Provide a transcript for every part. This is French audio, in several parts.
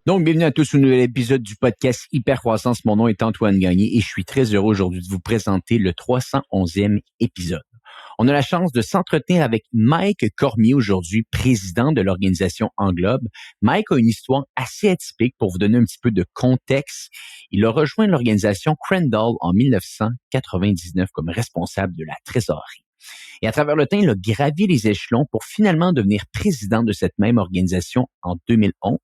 Donc, bienvenue à tous au nouvel épisode du podcast Hypercroissance. Mon nom est Antoine Gagné et je suis très heureux aujourd'hui de vous présenter le 311e épisode. On a la chance de s'entretenir avec Mike Cormier aujourd'hui, président de l'organisation Englobe. Mike a une histoire assez atypique pour vous donner un petit peu de contexte. Il a rejoint l'organisation Crandall en 1999 comme responsable de la trésorerie. Et à travers le temps, il a gravi les échelons pour finalement devenir président de cette même organisation en 2011.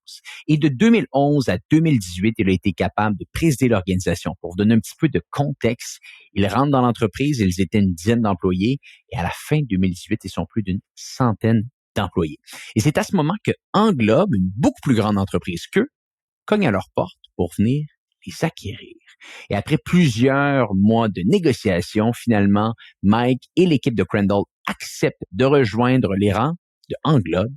Et de 2011 à 2018, il a été capable de présider l'organisation. Pour vous donner un petit peu de contexte, il rentre dans l'entreprise, ils étaient une dizaine d'employés et à la fin de 2018, ils sont plus d'une centaine d'employés. Et c'est à ce moment que Englobe, une beaucoup plus grande entreprise qu'eux, cogne à leur porte pour venir les acquérir. Et après plusieurs mois de négociations, finalement, Mike et l'équipe de Crandall acceptent de rejoindre les rangs de Englobe.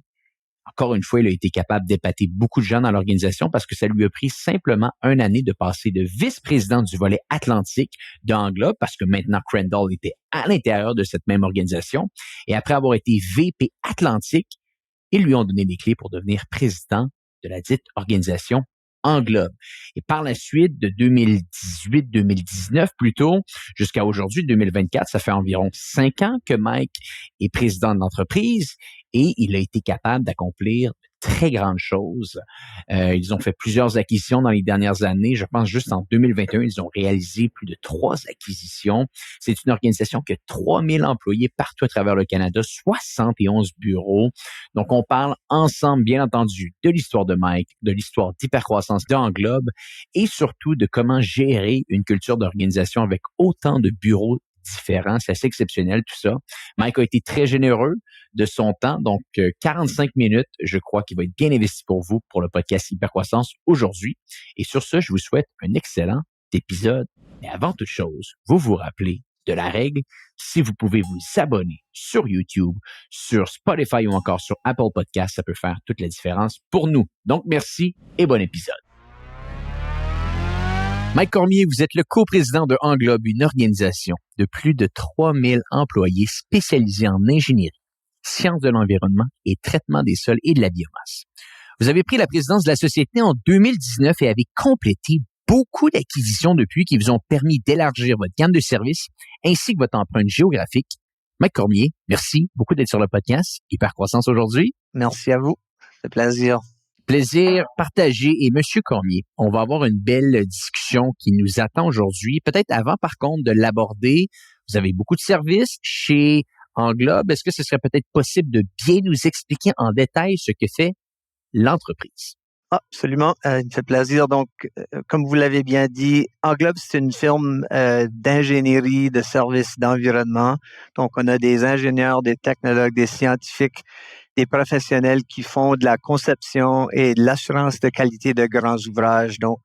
Encore une fois, il a été capable d'épater beaucoup de gens dans l'organisation parce que ça lui a pris simplement une année de passer de vice-président du volet Atlantique de Englobe parce que maintenant Crandall était à l'intérieur de cette même organisation. Et après avoir été VP Atlantique, ils lui ont donné les clés pour devenir président de la dite organisation Englobe. Et par la suite, de 2018-2019 plutôt, jusqu'à aujourd'hui, 2024, ça fait environ 5 ans que Mike est président de l'entreprise et il a été capable d'accomplir de très grandes choses. Ils ont fait plusieurs acquisitions dans les dernières années. Je pense juste en 2021, ils ont réalisé plus de 3 acquisitions. C'est une organisation qui a 3000 employés partout à travers le Canada, 71 bureaux. Donc, on parle ensemble, bien entendu, de l'histoire de Mike, de l'histoire d'Hypercroissance d'Englobe et surtout de comment gérer une culture d'organisation avec autant de bureaux différents. C'est assez exceptionnel tout ça. Mike a été très généreux de son temps, donc 45 minutes, je crois qu'il va être bien investi pour vous pour le podcast Hypercroissance aujourd'hui. Et sur ce, je vous souhaite un excellent épisode. Mais avant toute chose, vous vous rappelez de la règle, si vous pouvez vous abonner sur YouTube, sur Spotify ou encore sur Apple Podcasts, ça peut faire toute la différence pour nous. Donc, merci et bon épisode. Mike Cormier, vous êtes le coprésident de Englobe, une organisation de plus de 3000 employés spécialisés en ingénierie, sciences de l'environnement et traitement des sols et de la biomasse. Vous avez pris la présidence de la société en 2019 et avez complété beaucoup d'acquisitions depuis qui vous ont permis d'élargir votre gamme de services ainsi que votre empreinte géographique. Mike Cormier, merci beaucoup d'être sur le podcast Hypercroissance aujourd'hui. Merci à vous. C'est plaisir. Plaisir partagé. Et Monsieur Cormier, on va avoir une belle discussion qui nous attend aujourd'hui. Peut-être avant, par contre, de l'aborder, vous avez beaucoup de services chez Englobe. Est-ce que ce serait peut-être possible de bien nous expliquer en détail ce que fait l'entreprise? Absolument. Il me fait plaisir. Donc, comme vous l'avez bien dit, Englobe, c'est une firme d'ingénierie, de services d'environnement. Donc, on a des ingénieurs, des technologues, des scientifiques, des professionnels qui font de la conception et de l'assurance de qualité de grands ouvrages. Donc,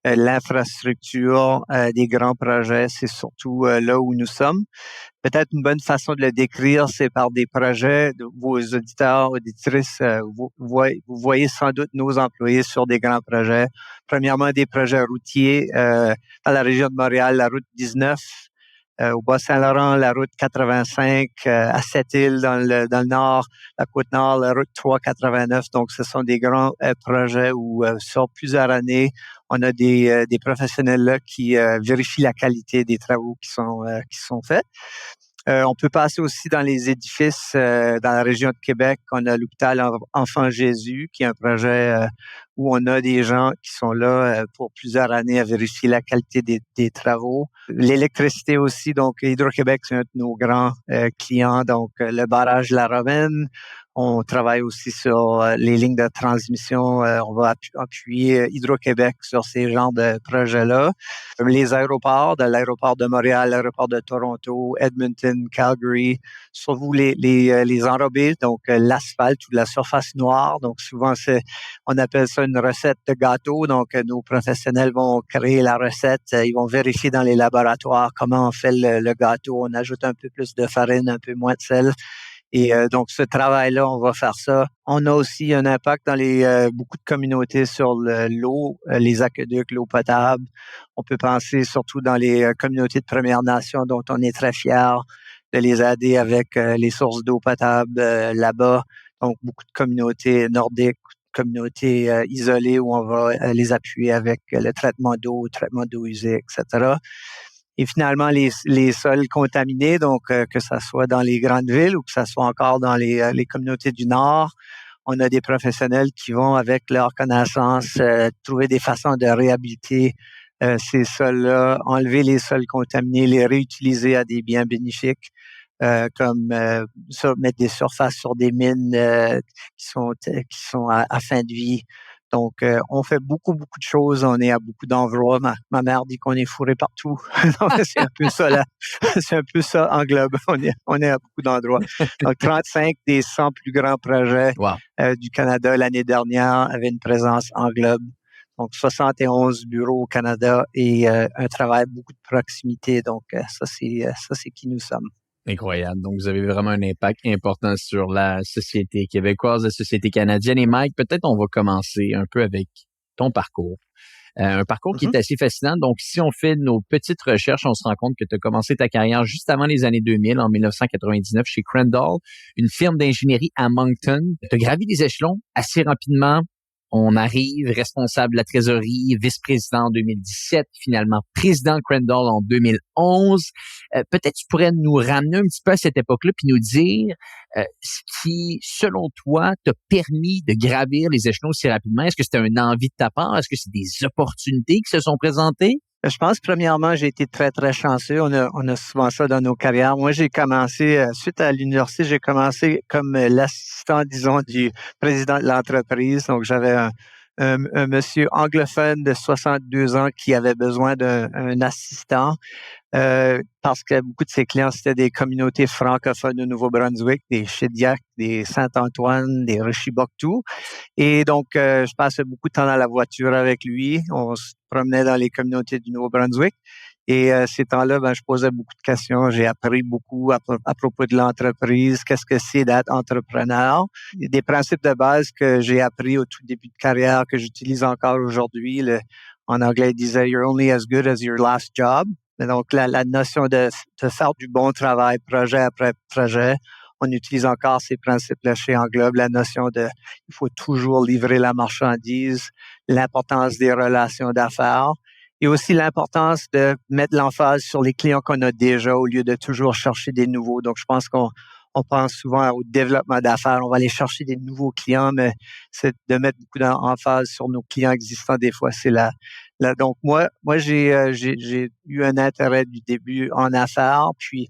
l'infrastructure des grands projets, c'est surtout là où nous sommes. Peut-être une bonne façon de le décrire, c'est par des projets. Vos auditeurs, auditrices, vous voyez sans doute nos employés sur des grands projets. Premièrement, des projets routiers dans la région de Montréal, la route 19. Au Bas-Saint-Laurent, la route 85, à Sept-Îles dans le nord, la côte nord, la route 389. Donc, ce sont des grands projets où sur plusieurs années, on a des professionnels là qui vérifient la qualité des travaux qui sont faits. On peut passer aussi dans les édifices dans la région de Québec. On a l'hôpital Enfant Jésus, qui est un projet où on a des gens qui sont là pour plusieurs années à vérifier la qualité des travaux. L'électricité aussi, donc Hydro-Québec, c'est un de nos grands clients. Donc, le barrage de la Romaine. On travaille aussi sur les lignes de transmission. On va appuyer Hydro-Québec sur ces genres de projets-là. Les aéroports, de l'aéroport de Montréal, l'aéroport de Toronto, Edmonton, Calgary, surtout les enrobés, donc l'asphalte ou la surface noire. Donc souvent, on appelle ça une recette de gâteau. Donc nos professionnels vont créer la recette. Ils vont vérifier dans les laboratoires comment on fait le gâteau. On ajoute un peu plus de farine, un peu moins de sel. Et donc, ce travail-là, on va faire ça. On a aussi un impact dans beaucoup de communautés sur l'eau, les aqueducs, l'eau potable. On peut penser surtout dans les communautés de Premières Nations dont on est très fiers de les aider avec les sources d'eau potable là-bas. Donc, beaucoup de communautés nordiques, communautés isolées où on va les appuyer avec le traitement d'eau usée, etc. Et finalement, les sols contaminés, donc que ça soit dans les grandes villes ou que ça soit encore dans les communautés du Nord, on a des professionnels qui vont, avec leurs connaissances, trouver des façons de réhabiliter ces sols-là, enlever les sols contaminés, les réutiliser à des biens bénéfiques, comme mettre des surfaces sur des mines qui sont à fin de vie. Donc, on fait beaucoup de choses. On est à beaucoup d'endroits. Ma mère dit qu'on est fourré partout. Donc, c'est un peu ça, là. C'est un peu ça en globe. On est à beaucoup d'endroits. Donc, 35 des 100 plus grands projets Wow. Du Canada l'année dernière avaient une présence en globe. Donc, 71 bureaux au Canada et un travail beaucoup de proximité. Donc, ça, c'est qui nous sommes. Incroyable. Donc, vous avez vraiment un impact important sur la société québécoise, la société canadienne. Et Mike, peut-être on va commencer un peu avec ton parcours. Un parcours qui est assez fascinant. Donc, si on fait nos petites recherches, on se rend compte que tu as commencé ta carrière juste avant les années 2000, en 1999, chez Crandall, une firme d'ingénierie à Moncton. Tu as gravi des échelons assez rapidement. On arrive responsable de la trésorerie, vice-président en 2017, finalement président de Crandall en 2011. Peut-être tu pourrais nous ramener un petit peu à cette époque-là puis nous dire ce qui, selon toi, t'a permis de gravir les échelons si rapidement. Est-ce que c'était une envie de ta part? Est-ce que c'est des opportunités qui se sont présentées? Je pense, premièrement, j'ai été très, très chanceux. On a souvent ça dans nos carrières. Moi, j'ai commencé, suite à l'université, j'ai commencé comme l'assistant, disons, du président de l'entreprise. Donc, j'avais un monsieur anglophone de 62 ans qui avait besoin d'un assistant. Parce que beaucoup de ses clients, c'était des communautés francophones au Nouveau-Brunswick, des Shediac, des Saint-Antoine, des Richibucto. Et donc, je passais beaucoup de temps dans la voiture avec lui. On se promenait dans les communautés du Nouveau-Brunswick. Et ces temps-là, je posais beaucoup de questions. J'ai appris beaucoup à propos de l'entreprise. Qu'est-ce que c'est d'être entrepreneur? Des principes de base que j'ai appris au tout début de carrière, que j'utilise encore aujourd'hui. En anglais, il disait « You're only as good as your last job ». Donc, la notion de faire du bon travail, projet après projet, on utilise encore ces principes-là chez Englobe, la notion de il faut toujours livrer la marchandise, l'importance des relations d'affaires et aussi l'importance de mettre l'emphase sur les clients qu'on a déjà au lieu de toujours chercher des nouveaux. Donc, je pense qu'on pense souvent au développement d'affaires, on va aller chercher des nouveaux clients, mais c'est de mettre beaucoup d'emphase sur nos clients existants. Des fois, c'est donc moi j'ai eu un intérêt du début en affaires, puis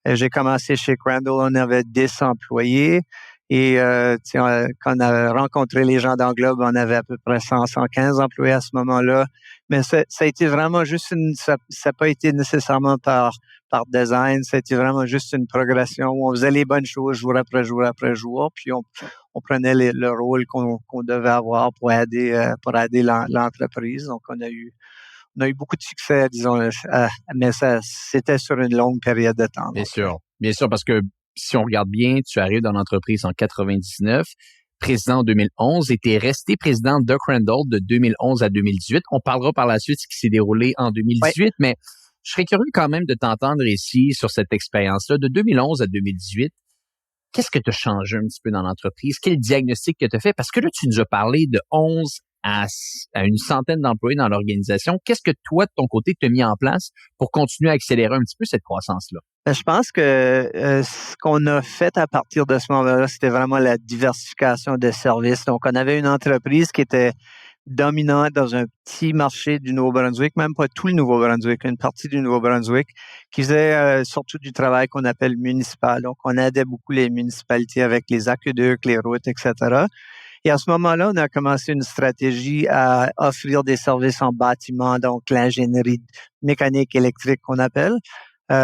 j'ai commencé chez Crandall, on avait 10 employés et quand on a rencontré les gens d'Englobe, on avait à peu près 115 employés à ce moment-là. Mais ça a été vraiment juste ça n'a pas été nécessairement par design, ça a été vraiment juste une progression où on faisait les bonnes choses jour après jour après jour, puis on prenait le rôle qu'on devait avoir pour aider l'entreprise. Donc, on a eu beaucoup de succès, disons, mais c'était sur une longue période de temps. Bien sûr. Bien sûr, parce que si on regarde bien, tu arrives dans l'entreprise en 99, président en 2011, et tu es resté président de Crandall de 2011 à 2018. On parlera par la suite de ce qui s'est déroulé en 2018, mais je serais curieux quand même de t'entendre ici sur cette expérience-là. De 2011 à 2018, qu'est-ce que tu as changé un petit peu dans l'entreprise? Quel diagnostic que tu as fait? Parce que là, tu nous as parlé de 11 à une centaine d'employés dans l'organisation. Qu'est-ce que toi, de ton côté, tu as mis en place pour continuer à accélérer un petit peu cette croissance-là? Je pense que ce qu'on a fait à partir de ce moment-là, c'était vraiment la diversification de services. Donc, on avait une entreprise qui était dominante dans un petit marché du Nouveau-Brunswick, même pas tout le Nouveau-Brunswick, une partie du Nouveau-Brunswick, qui faisait surtout du travail qu'on appelle municipal. Donc, on aidait beaucoup les municipalités avec les aqueducs, les routes, etc. Et à ce moment-là, on a commencé une stratégie à offrir des services en bâtiment, donc l'ingénierie mécanique électrique qu'on appelle.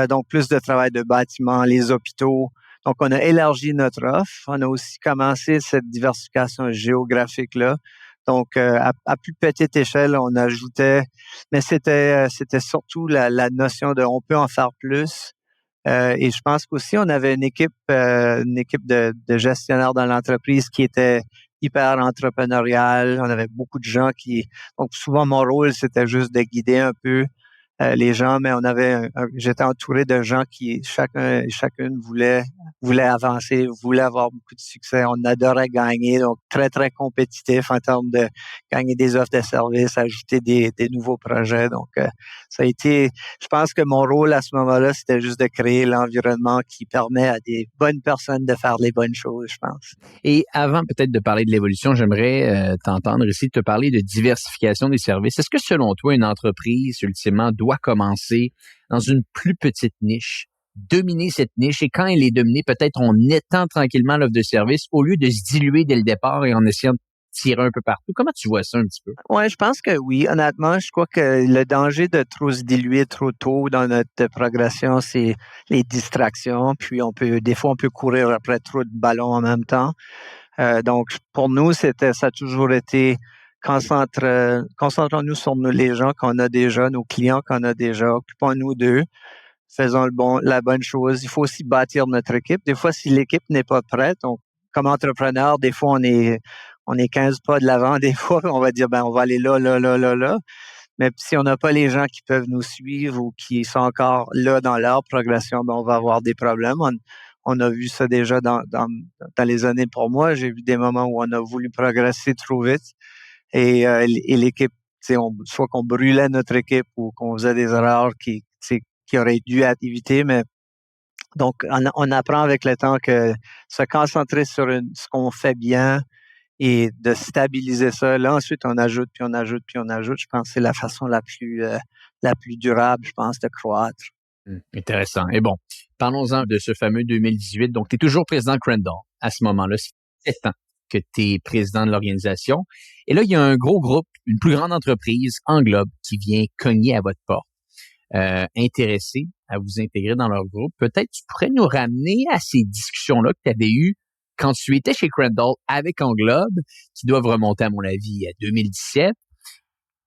Donc, plus de travail de bâtiment, les hôpitaux. Donc, on a élargi notre offre. On a aussi commencé cette diversification géographique-là. Donc, à plus petite échelle, on ajoutait, mais c'était surtout la notion de on peut en faire plus. Et je pense qu'aussi, on avait une équipe de gestionnaires dans l'entreprise qui était hyper entrepreneuriale. On avait beaucoup de gens donc souvent mon rôle, c'était juste de guider un peu les gens, mais j'étais entouré de gens qui chacune voulait voulait avancer, voulait avoir beaucoup de succès. On adorait gagner, donc très, très compétitif en termes de gagner des offres de services, ajouter des nouveaux projets. Donc, ça a été, je pense que mon rôle à ce moment-là, c'était juste de créer l'environnement qui permet à des bonnes personnes de faire les bonnes choses, je pense. Et avant peut-être de parler de l'évolution, j'aimerais t'entendre ici te parler de diversification des services. Est-ce que selon toi, une entreprise, ultimement, doit commencer dans une plus petite niche, dominer cette niche et quand elle est dominée, peut-être on étend tranquillement l'offre de service au lieu de se diluer dès le départ et en essayant de tirer un peu partout? Comment tu vois ça un petit peu? Ouais, je pense que oui. Honnêtement, je crois que le danger de trop se diluer trop tôt dans notre progression, c'est les distractions. Puis des fois, on peut courir après trop de ballons en même temps. Donc, pour nous, ça a toujours été concentrons-nous sur les gens qu'on a déjà, nos clients qu'on a déjà, occupons-nous d'eux, faisons la bonne chose. Il faut aussi bâtir notre équipe. Des fois, si l'équipe n'est pas prête, comme entrepreneur, des fois, on est 15 pas de l'avant. Des fois, on va dire, ben, on va aller là, là, là, là, là. Mais si on n'a pas les gens qui peuvent nous suivre ou qui sont encore là dans leur progression, ben, on va avoir des problèmes. On a vu ça déjà dans les années pour moi. J'ai vu des moments où on a voulu progresser trop vite et l'équipe, soit qu'on brûlait notre équipe ou qu'on faisait des erreurs qui auraient dû être évitées. Mais donc, on apprend avec le temps que se concentrer sur ce qu'on fait bien et de stabiliser ça. Là, ensuite, on ajoute, puis on ajoute, puis on ajoute. Je pense que c'est la façon la plus durable, je pense, de croître. Intéressant. Et bon, parlons-en de ce fameux 2018. Donc, tu es toujours président de Crandall à ce moment-là. C'est 7 ans que tu es président de l'organisation. Et là, il y a un gros groupe, une plus grande entreprise, Englobe, qui vient cogner à votre porte, intéressé à vous intégrer dans leur groupe. Peut-être tu pourrais nous ramener à ces discussions-là que tu avais eues quand tu étais chez Crandall avec Englobe, qui doivent remonter, à mon avis, à 2017.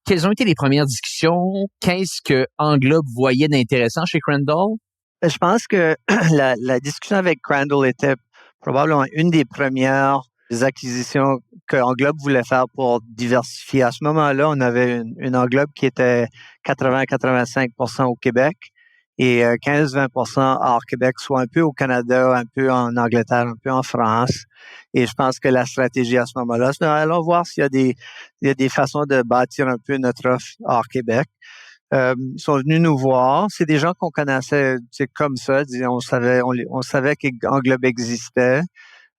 Quelles ont été les premières discussions? Qu'est-ce que Englobe voyait d'intéressant chez Crandall? Je pense que la discussion avec Crandall était probablement une des premières acquisitions que Englobe voulait faire pour diversifier. À ce moment-là, on avait une Englobe qui était 80-85% au Québec et 15-20% hors Québec, soit un peu au Canada, un peu en Angleterre, un peu en France. Et je pense que la stratégie à ce moment-là, c'est allons voir s'il y a des façons de bâtir un peu notre offre hors Québec. Ils sont venus nous voir. C'est des gens qu'on connaissait, comme ça. On savait qu'Englobe existait.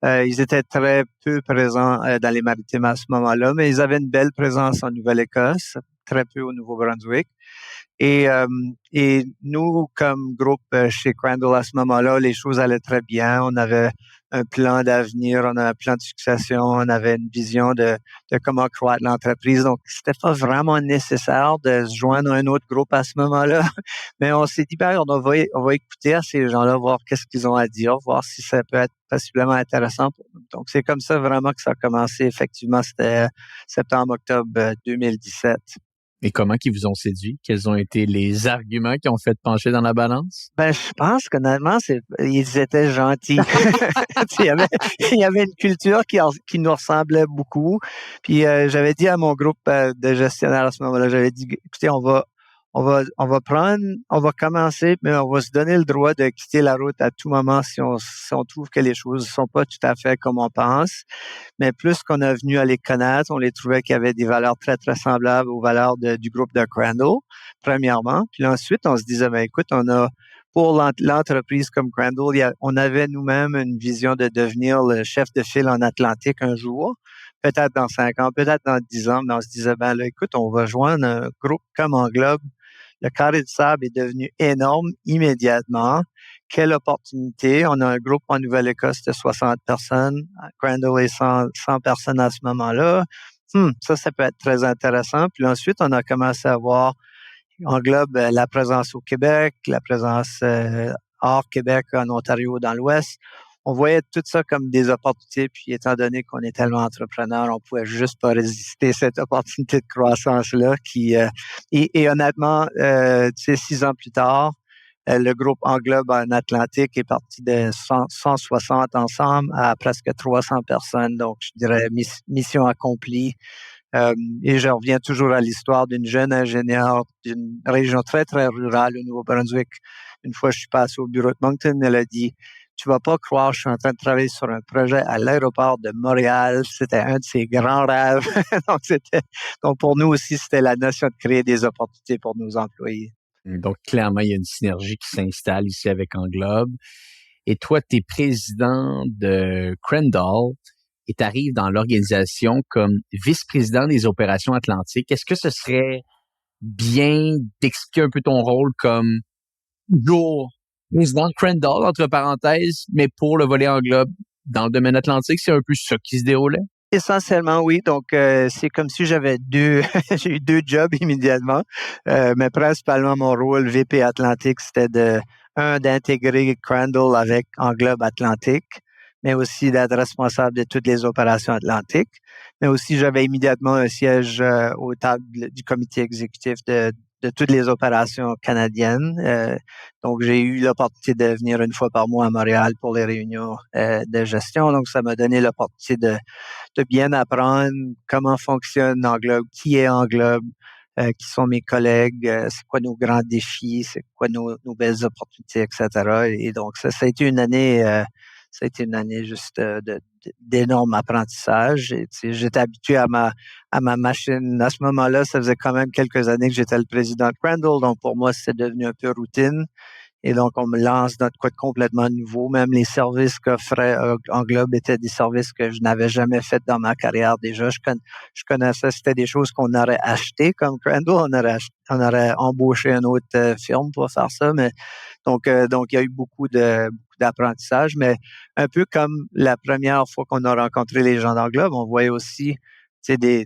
Ils étaient très peu présents dans les Maritimes à ce moment-là, mais ils avaient une belle présence en Nouvelle-Écosse, très peu au Nouveau-Brunswick. Et nous, comme groupe chez Crandall à ce moment-là, les choses allaient très bien. On avait un plan d'avenir, on avait un plan de succession, on avait une vision de comment croître l'entreprise. Donc, c'était pas vraiment nécessaire de se joindre à un autre groupe à ce moment-là. Mais on s'est dit, ben, on va écouter à ces gens-là, voir qu'est-ce qu'ils ont à dire, voir si ça peut être possiblement intéressant pour nous. Donc, c'est comme ça vraiment que ça a commencé. Effectivement, c'était septembre-octobre 2017. Et comment qu'ils vous ont séduit? Quels ont été les arguments qui ont fait pencher dans la balance? Ben, je pense qu'honnêtement, ils étaient gentils. Il y avait une culture qui nous ressemblait beaucoup. Puis j'avais dit à mon groupe de gestionnaires à ce moment-là, j'avais dit, écoutez, on va commencer, mais on va se donner le droit de quitter la route à tout moment si on trouve que les choses ne sont pas tout à fait comme on pense. Mais plus qu'on a venu à les connaître, on les trouvait qu'il y avait des valeurs très, très semblables aux valeurs du groupe de Crandall, premièrement. Puis ensuite, on se disait, ben écoute, pour l'entreprise comme Crandall, on avait nous-mêmes une vision de devenir le chef de file en Atlantique un jour, peut-être dans 5 ans, peut-être dans 10 ans, mais on se disait, ben là, écoute, on va joindre un groupe comme Englobe. Le carré de sable est devenu énorme immédiatement. Quelle opportunité. On a un groupe en Nouvelle-Écosse de 60 personnes. Crandall est 100 personnes à ce moment-là. Ça peut être très intéressant. Puis ensuite, on a commencé à voir Englobe la présence au Québec, la présence hors Québec, en Ontario, dans l'Ouest. On voyait tout ça comme des opportunités, puis étant donné qu'on est tellement entrepreneurs, on pouvait juste pas résister à cette opportunité de croissance-là et honnêtement, 6 ans plus tard, le groupe Englobe en Atlantique est parti de 160 ensemble à presque 300 personnes. Donc, je dirais mission accomplie. Et je reviens toujours à l'histoire d'une jeune ingénieure d'une région très, très rurale au Nouveau-Brunswick. Une fois, je suis passé au bureau de Moncton, elle a dit, tu vas pas croire, je suis en train de travailler sur un projet à l'aéroport de Montréal. C'était un de ses grands rêves. Donc pour nous aussi, c'était la notion de créer des opportunités pour nos employés. Donc, clairement, il y a une synergie qui s'installe ici avec Englobe. Et toi, tu es président de Crandall et tu arrives dans l'organisation comme vice-président des opérations atlantiques. Est-ce que ce serait bien d'expliquer un peu ton rôle comme jour président de Crandall, entre parenthèses, mais pour le volet Englobe dans le domaine atlantique, c'est un peu ça qui se déroulait? Essentiellement, oui. Donc, c'est comme si j'avais j'ai eu deux jobs immédiatement. Mais principalement, mon rôle VP Atlantique, c'était d'intégrer Crandall avec Englobe Atlantique, mais aussi d'être responsable de toutes les opérations atlantiques. Mais aussi, j'avais immédiatement un siège aux tables du comité exécutif de toutes les opérations canadiennes. Donc, j'ai eu l'opportunité de venir une fois par mois à Montréal pour les réunions de gestion. Donc, ça m'a donné l'opportunité de bien apprendre comment fonctionne Englobe, qui est Englobe, qui sont mes collègues, c'est quoi nos grands défis, c'est quoi nos belles opportunités, etc. Et donc, ça a été une année, juste d'énorme apprentissage. Et, j'étais habitué à ma machine. À ce moment-là, ça faisait quand même quelques années que j'étais le président de Crandall, donc pour moi, c'est devenu un peu routine. Et donc, on me lance dans quoi de complètement nouveau. Même les services qu'offrait Englobe étaient des services que je n'avais jamais fait dans ma carrière déjà. Je connaissais, c'était des choses qu'on aurait achetées comme Crandall. On aurait embauché une autre firme pour faire ça. Mais donc, il y a eu beaucoup d'apprentissage. Mais un peu comme la première fois qu'on a rencontré les gens d'Englobe, on voyait aussi des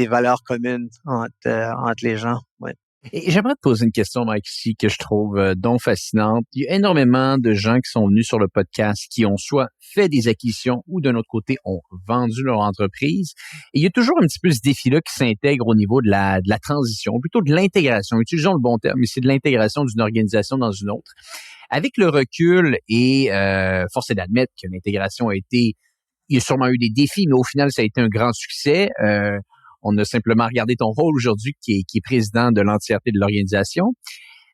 valeurs communes entre les gens. Ouais. Et j'aimerais te poser une question, Mike, ici, que je trouve donc fascinante. Il y a énormément de gens qui sont venus sur le podcast qui ont soit fait des acquisitions ou d'un autre côté ont vendu leur entreprise. Et il y a toujours un petit peu ce défi-là qui s'intègre au niveau de la transition, plutôt de l'intégration. Utilisons le bon terme, mais c'est de l'intégration d'une organisation dans une autre. Avec le recul et force est d'admettre que l'intégration a été, il y a sûrement eu des défis, mais au final, ça a été un grand succès. On a simplement regardé ton rôle aujourd'hui qui est président de l'entièreté de l'organisation.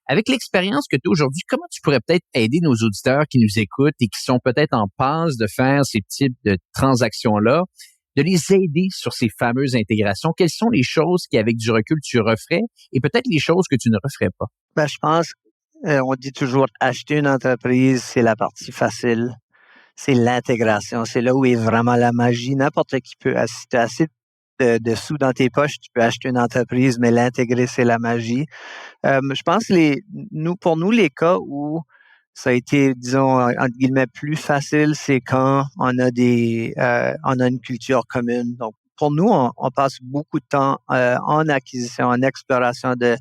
Avec l'expérience que tu as aujourd'hui, comment tu pourrais peut-être aider nos auditeurs qui nous écoutent et qui sont peut-être en passe de faire ces types de transactions-là, de les aider sur ces fameuses intégrations? Quelles sont les choses qu'avec du recul, tu referais et peut-être les choses que tu ne referais pas? Ben, je pense, on dit toujours, acheter une entreprise, c'est la partie facile. C'est l'intégration. C'est là où est vraiment la magie. N'importe qui peut, si tu as assez de sous dans tes poches, tu peux acheter une entreprise, mais l'intégrer, c'est la magie. Je pense pour nous, les cas où ça a été, disons, entre guillemets, plus facile, c'est quand on a une culture commune. Donc, pour nous, on passe beaucoup de temps en acquisition, en exploration de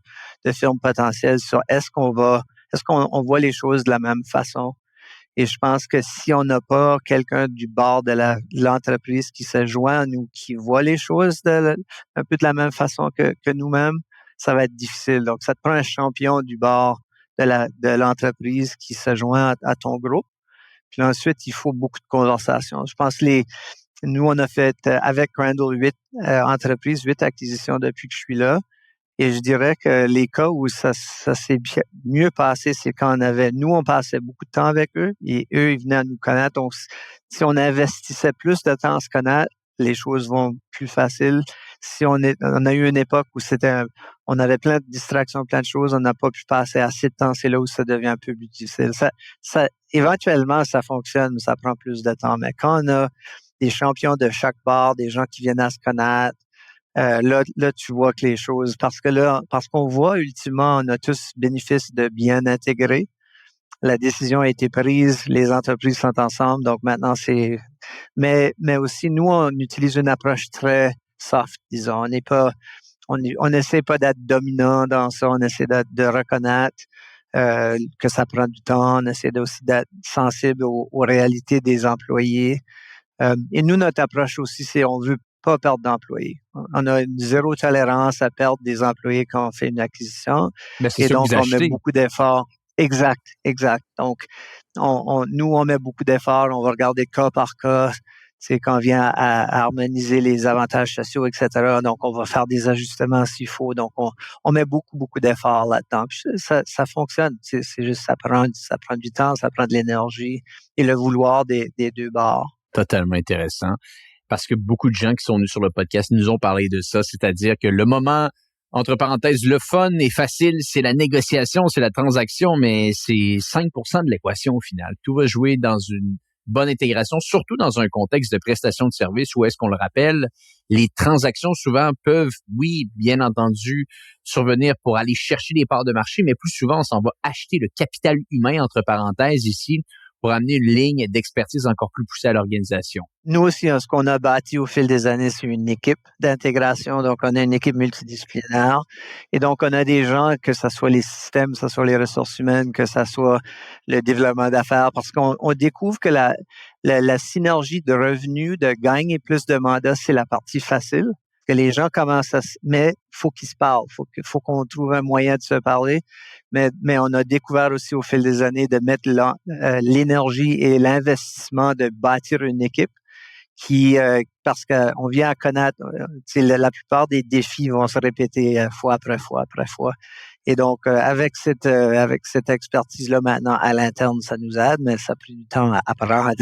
firmes potentielles sur est-ce qu'on voit les choses de la même façon. Et je pense que si on n'a pas quelqu'un du bord de l'entreprise qui se joint à nous, qui voit les choses un peu de la même façon que nous-mêmes, ça va être difficile. Donc, ça te prend un champion du bord de l'entreprise qui se joint à ton groupe. Puis ensuite, il faut beaucoup de conversations. Je pense nous, on a fait avec Crandall 8 entreprises, 8 acquisitions depuis que je suis là. Et je dirais que les cas où ça s'est mieux passé, c'est quand on passait beaucoup de temps avec eux et eux, ils venaient à nous connaître. Donc, si on investissait plus de temps à se connaître, les choses vont plus faciles. Si on a eu une époque où on avait plein de distractions, plein de choses, on n'a pas pu passer assez de temps, c'est là où ça devient un peu plus difficile. Éventuellement, ça fonctionne, mais ça prend plus de temps. Mais quand on a des champions de chaque bord, des gens qui viennent à se connaître, là, tu vois que les choses, parce qu'on voit ultimement, on a tous bénéfice de bien intégrer. La décision a été prise, les entreprises sont ensemble, donc maintenant mais aussi nous, on utilise une approche très soft, disons. On n'essaie pas d'être dominant dans ça, on essaie de reconnaître que ça prend du temps, on essaie aussi d'être sensible aux réalités des employés. Et nous, notre approche aussi, c'est on veut pas perdre d'employés. On a une zéro tolérance à perdre des employés quand on fait une acquisition. Ben, c'est Et ça que donc, vous on met achetez. beaucoup d'efforts. Exact. Donc, nous, on met beaucoup d'efforts. On va regarder cas par cas. quand on vient à harmoniser les avantages sociaux, etc. Donc, on va faire des ajustements s'il faut. Donc, on met beaucoup d'efforts là-dedans. Puis ça fonctionne. C'est juste, ça prend du temps, ça prend de l'énergie et le vouloir des deux bords. Totalement intéressant. Parce que beaucoup de gens qui sont venus sur le podcast nous ont parlé de ça, c'est-à-dire que le moment, entre parenthèses, le fun et facile, c'est la négociation, c'est la transaction, mais c'est 5% de l'équation au final. Tout va jouer dans une bonne intégration, surtout dans un contexte de prestation de service où est-ce qu'on le rappelle, les transactions souvent peuvent, oui, bien entendu, survenir pour aller chercher des parts de marché, mais plus souvent, on s'en va acheter le capital humain, entre parenthèses, ici, pour amener une ligne d'expertise encore plus poussée à l'organisation. Nous aussi, ce qu'on a bâti au fil des années, c'est une équipe d'intégration. Donc, on a une équipe multidisciplinaire. Et donc, on a des gens, que ce soit les systèmes, que ce soit les ressources humaines, que ce soit le développement d'affaires, parce qu'on découvre que la synergie de revenus, de gagner plus de mandats, c'est la partie facile. Que les gens commencent mais faut qu'ils se parlent. Faut qu'on trouve un moyen de se parler. Mais on a découvert aussi au fil des années de mettre l'énergie et l'investissement de bâtir une équipe parce qu'on vient à connaître, la plupart des défis vont se répéter fois après fois après fois. Et donc, avec cette expertise-là maintenant à l'interne, ça nous aide, mais ça a pris du temps à apprendre.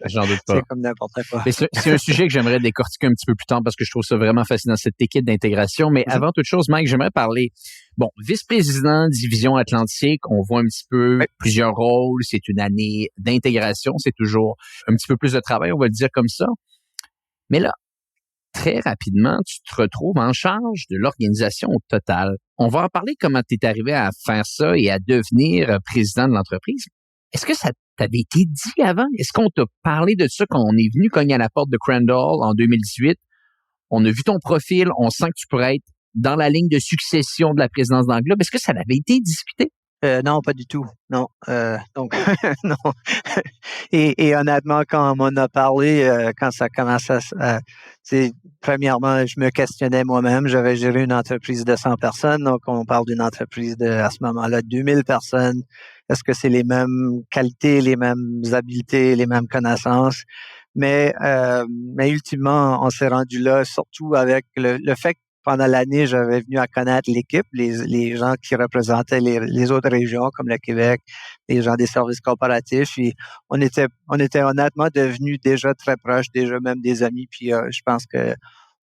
J'en doute pas. C'est comme n'importe quoi. Mais c'est un sujet que j'aimerais décortiquer un petit peu plus tard parce que je trouve ça vraiment fascinant, cette équipe d'intégration. Mais avant toute chose, Mike, j'aimerais parler, vice-président division Atlantique, on voit un petit peu plusieurs rôles, c'est une année d'intégration, c'est toujours un petit peu plus de travail, on va le dire comme ça. Mais là, très rapidement, tu te retrouves en charge de l'organisation au total. On va en parler comment tu es arrivé à faire ça et à devenir président de l'entreprise. Est-ce que ça t'avait été dit avant? Est-ce qu'on t'a parlé de ça quand on est venu cogner à la porte de Crandall en 2018? On a vu ton profil, on sent que tu pourrais être dans la ligne de succession de la présidence d'Englobe. Est-ce que ça avait été discuté? Non, pas du tout. Non. Donc, non. Et honnêtement, quand on m'en a parlé, quand ça commence premièrement, je me questionnais moi-même. J'avais géré une entreprise de 100 personnes. Donc, on parle d'une entreprise à ce moment-là, 2000 personnes. Est-ce que c'est les mêmes qualités, les mêmes habiletés, les mêmes connaissances? Mais ultimement, on s'est rendu là, surtout avec le fait que pendant l'année, j'avais venu à connaître l'équipe, les gens qui représentaient les autres régions comme le Québec, les gens des services corporatifs. Puis on était honnêtement devenus déjà très proches, déjà même des amis. Puis je pense que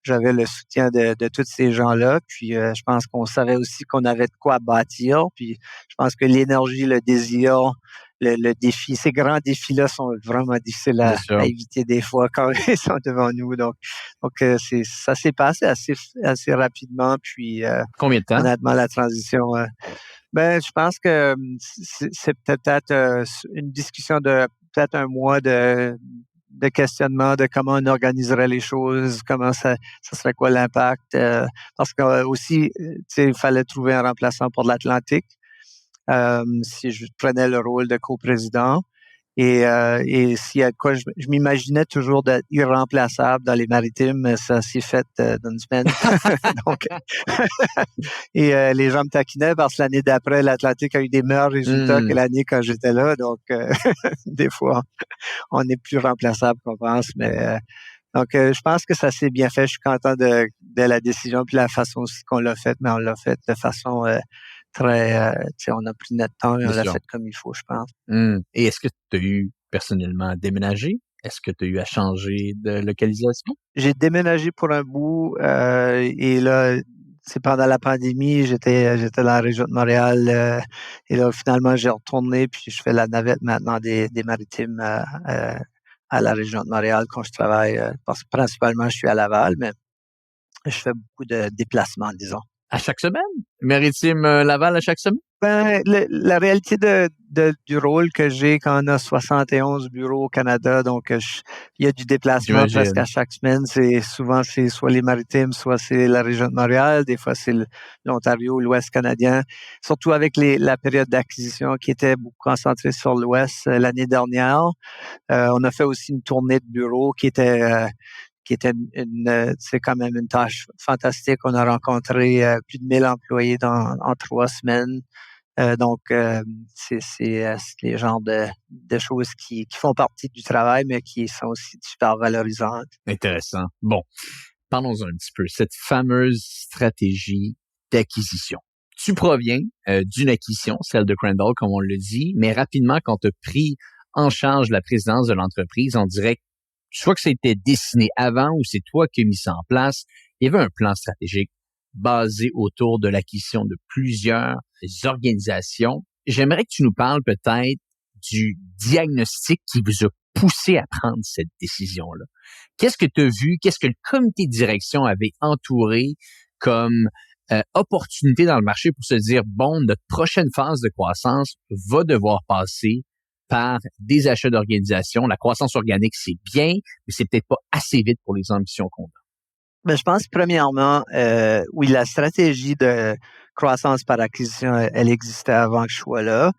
j'avais le soutien de tous ces gens-là. Puis je pense qu'on savait aussi qu'on avait de quoi bâtir. Puis je pense que l'énergie, le désir, le défi, ces grands défis-là sont vraiment difficiles à éviter des fois quand ils sont devant nous. Donc ça s'est passé assez rapidement. Puis combien de temps? Honnêtement, la transition. Je pense que c'est peut-être une discussion de peut-être un mois de questionnement de comment on organiserait les choses, comment ça serait quoi l'impact. Parce que aussi, il fallait trouver un remplaçant pour l'Atlantique. Si je prenais le rôle de coprésident. Et s'il y a de quoi, je m'imaginais toujours d'être irremplaçable dans les maritimes, mais ça s'est fait dans une semaine. Donc, et les gens me taquinaient parce que l'année d'après, l'Atlantique a eu des meilleurs résultats que l'année quand j'étais là. Donc, des fois, on est plus remplaçable qu'on pense. Mais donc, je pense que ça s'est bien fait. Je suis content de la décision puis la façon aussi qu'on l'a faite, mais on l'a fait de façon très, on a pris notre temps et on l'a fait comme il faut, je pense. Et est-ce que tu as eu personnellement à déménager? Est-ce que tu as eu à changer de localisation? J'ai déménagé pour un bout et là, c'est pendant la pandémie, j'étais dans la région de Montréal et là, finalement, j'ai retourné puis je fais la navette maintenant des maritimes à la région de Montréal quand je travaille. Parce que principalement, je suis à Laval, mais je fais beaucoup de déplacements, disons. À chaque semaine? Maritime Laval à chaque semaine? La réalité du rôle que j'ai quand on a 71 bureaux au Canada, donc il y a du déplacement presque à chaque semaine. Souvent c'est soit les maritimes, soit c'est la région de Montréal, des fois c'est l'Ontario, l'Ouest canadien. Surtout avec la période d'acquisition qui était beaucoup concentrée sur l'Ouest l'année dernière. On a fait aussi une tournée de bureaux qui était c'est quand même une tâche fantastique. On a rencontré plus de 1000 employés en 3 semaines. C'est les genres de choses qui font partie du travail, mais qui sont aussi super valorisantes. Intéressant. Bon, parlons-en un petit peu. Cette fameuse stratégie d'acquisition. Tu proviens d'une acquisition, celle de Crandall, comme on le dit, mais rapidement, quand tu as pris en charge la présidence de l'entreprise, on dirait que soit que c'était dessiné avant ou c'est toi qui as mis ça en place. Il y avait un plan stratégique basé autour de l'acquisition de plusieurs organisations. J'aimerais que tu nous parles peut-être du diagnostic qui vous a poussé à prendre cette décision-là. Qu'est-ce que tu as vu? Qu'est-ce que le comité de direction avait entouré comme opportunité dans le marché pour se dire, bon, notre prochaine phase de croissance va devoir passer par des achats d'organisation. La croissance organique, c'est bien, mais c'est peut-être pas assez vite pour les ambitions qu'on a. Mais je pense, premièrement, oui, la stratégie de croissance par acquisition, elle existait avant que je sois là.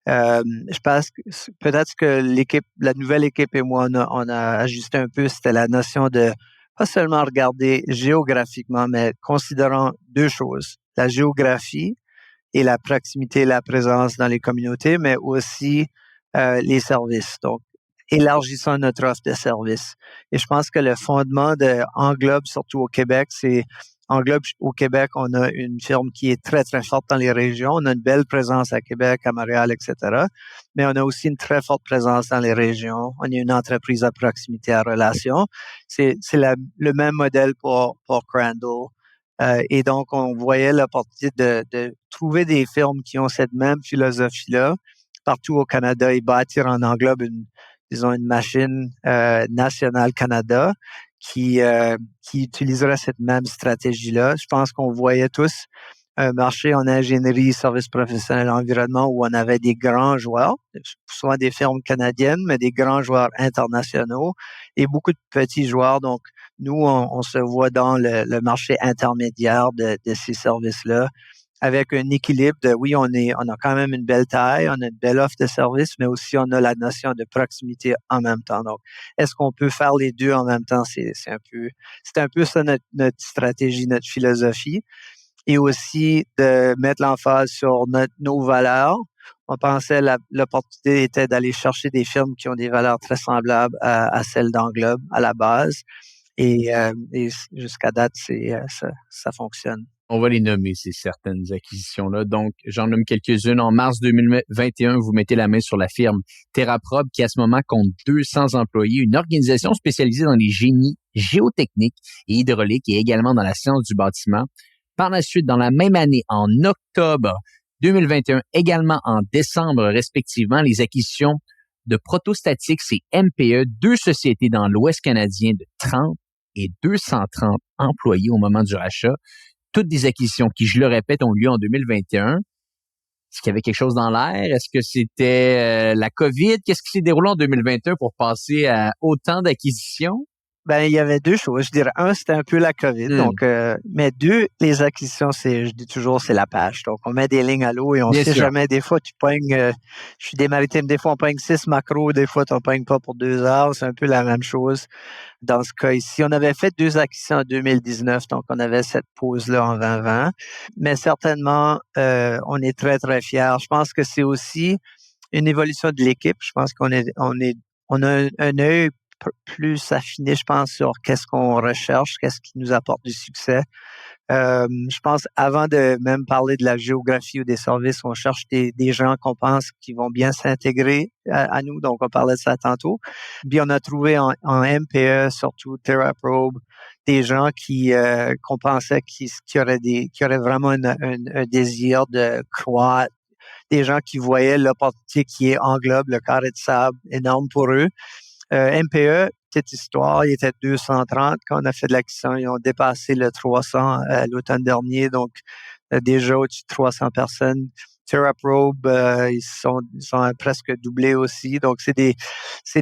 Je pense que peut-être que la nouvelle équipe et moi, on a ajusté un peu, c'était la notion de pas seulement regarder géographiquement, mais considérant deux choses, la géographie et la proximité, la présence dans les communautés, mais aussi les services. Donc, élargissant notre offre de services. Et je pense que le fondement de Englobe, surtout au Québec, c'est Englobe au Québec, on a une firme qui est très, très forte dans les régions. On a une belle présence à Québec, à Montréal, etc. Mais on a aussi une très forte présence dans les régions. On est une entreprise à proximité, à relation. C'est le même modèle pour Crandall. Et donc, on voyait l'opportunité de trouver des firmes qui ont cette même philosophie-là partout au Canada et bâtir en Englobe une machine nationale Canada qui utiliserait cette même stratégie-là. Je pense qu'on voyait tous un marché en ingénierie, services professionnels, environnement où on avait des grands joueurs, souvent des firmes canadiennes, mais des grands joueurs internationaux et beaucoup de petits joueurs. Donc, nous, on se voit dans le marché intermédiaire de ces services-là avec un équilibre de, oui, on a quand même une belle taille, on a une belle offre de service, mais aussi on a la notion de proximité en même temps. Donc, est-ce qu'on peut faire les deux en même temps? C'est un peu ça notre stratégie, notre philosophie. Et aussi de mettre l'emphase sur nos valeurs. On pensait l'opportunité était d'aller chercher des firmes qui ont des valeurs très semblables à celles d'Englobe à la base. Et jusqu'à date, ça fonctionne. On va les nommer, ces certaines acquisitions-là. Donc, j'en nomme quelques-unes. En mars 2021, vous mettez la main sur la firme TerraProbe, qui à ce moment compte 200 employés, une organisation spécialisée dans les génies géotechniques et hydrauliques et également dans la science du bâtiment. Par la suite, dans la même année, en octobre 2021, également en décembre respectivement, les acquisitions de Protostatics et MPE, deux sociétés dans l'Ouest canadien de 30 et 230 employés au moment du rachat. Toutes des acquisitions qui, je le répète, ont lieu en 2021. Est-ce qu'il y avait quelque chose dans l'air? Est-ce que c'était la COVID? Qu'est-ce qui s'est déroulé en 2021 pour passer à autant d'acquisitions? Ben, il y avait deux choses. Je dirais, un, c'était un peu la COVID. Donc, mais deux, les acquisitions, je dis toujours, c'est la page. Donc, on met des lignes à l'eau et on sait jamais. Des fois, tu pognes, je suis des maritimes, des fois, on pogne 6 macros, des fois, tu n'en pognes pas pour 2 heures. C'est un peu la même chose dans ce cas ici. On avait fait 2 acquisitions en 2019, donc on avait cette pause-là en 2020. Mais certainement, on est très, très fiers. Je pense que c'est aussi une évolution de l'équipe. Je pense on a un œil plus affiné, je pense, sur qu'est-ce qu'on recherche, qu'est-ce qui nous apporte du succès. Je pense, avant de même parler de la géographie ou des services, on cherche des gens qu'on pense qui vont bien s'intégrer à nous. Donc, on parlait de ça tantôt. Puis, on a trouvé en MPE, surtout TerraProbe, des gens qu'on pensait qui auraient vraiment un désir de croître, des gens qui voyaient l'opportunité qui englobe le carré de sable énorme pour eux. MPE, petite histoire, il était 230 quand on a fait de l'acquisition. Ils ont dépassé le 300 l'automne dernier, donc déjà au-dessus de 300 personnes. TerraProbe, ils sont presque doublés aussi. Donc, c'est